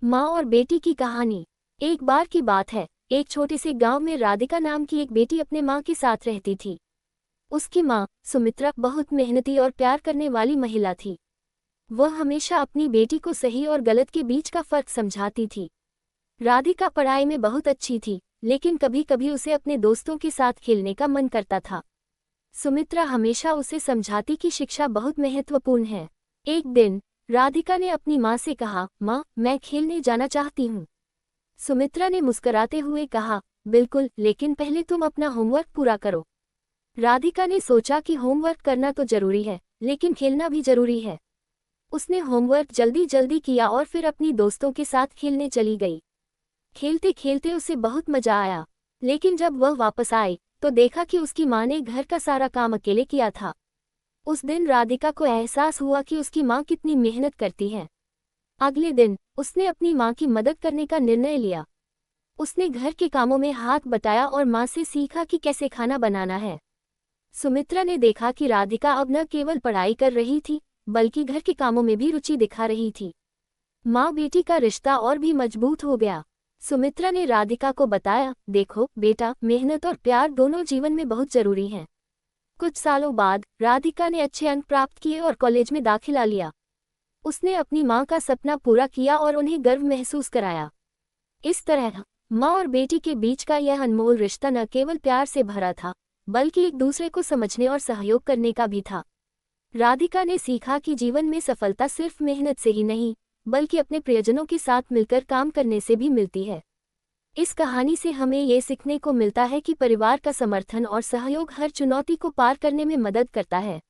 माँ और बेटी की कहानी। एक बार की बात है, एक छोटे से गांव में राधिका नाम की एक बेटी अपने माँ के साथ रहती थी। उसकी माँ सुमित्रा बहुत मेहनती और प्यार करने वाली महिला थी। वह हमेशा अपनी बेटी को सही और गलत के बीच का फर्क समझाती थी। राधिका पढ़ाई में बहुत अच्छी थी, लेकिन कभी कभी उसे अपने दोस्तों के साथ खेलने का मन करता था। सुमित्रा हमेशा उसे समझाती कि शिक्षा बहुत महत्वपूर्ण है। एक दिन राधिका ने अपनी माँ से कहा, माँ, मैं खेलने जाना चाहती हूँ। सुमित्रा ने मुस्कुराते हुए कहा, बिल्कुल, लेकिन पहले तुम अपना होमवर्क पूरा करो। राधिका ने सोचा कि होमवर्क करना तो जरूरी है, लेकिन खेलना भी जरूरी है। उसने होमवर्क जल्दी जल्दी किया और फिर अपनी दोस्तों के साथ खेलने चली गई। खेलते खेलते उसे बहुत मजा आया, लेकिन जब वह वापस आई तो देखा कि उसकी माँ ने घर का सारा काम अकेले किया था। उस दिन राधिका को एहसास हुआ कि उसकी माँ कितनी मेहनत करती है। अगले दिन उसने अपनी माँ की मदद करने का निर्णय लिया। उसने घर के कामों में हाथ बटाया और माँ से सीखा कि कैसे खाना बनाना है। सुमित्रा ने देखा कि राधिका अब न केवल पढ़ाई कर रही थी, बल्कि घर के कामों में भी रुचि दिखा रही थी। माँ बेटी का रिश्ता और भी मजबूत हो गया। सुमित्रा ने राधिका को बताया, देखो बेटा, मेहनत और प्यार दोनों जीवन में बहुत जरूरी हैं। कुछ सालों बाद राधिका ने अच्छे अंक प्राप्त किए और कॉलेज में दाखिला लिया। उसने अपनी माँ का सपना पूरा किया और उन्हें गर्व महसूस कराया। इस तरह माँ और बेटी के बीच का यह अनमोल रिश्ता न केवल प्यार से भरा था, बल्कि एक दूसरे को समझने और सहयोग करने का भी था। राधिका ने सीखा कि जीवन में सफलता सिर्फ मेहनत से ही नहीं, बल्कि अपने प्रियजनों के साथ मिलकर काम करने से भी मिलती है। इस कहानी से हमें ये सीखने को मिलता है कि परिवार का समर्थन और सहयोग हर चुनौती को पार करने में मदद करता है।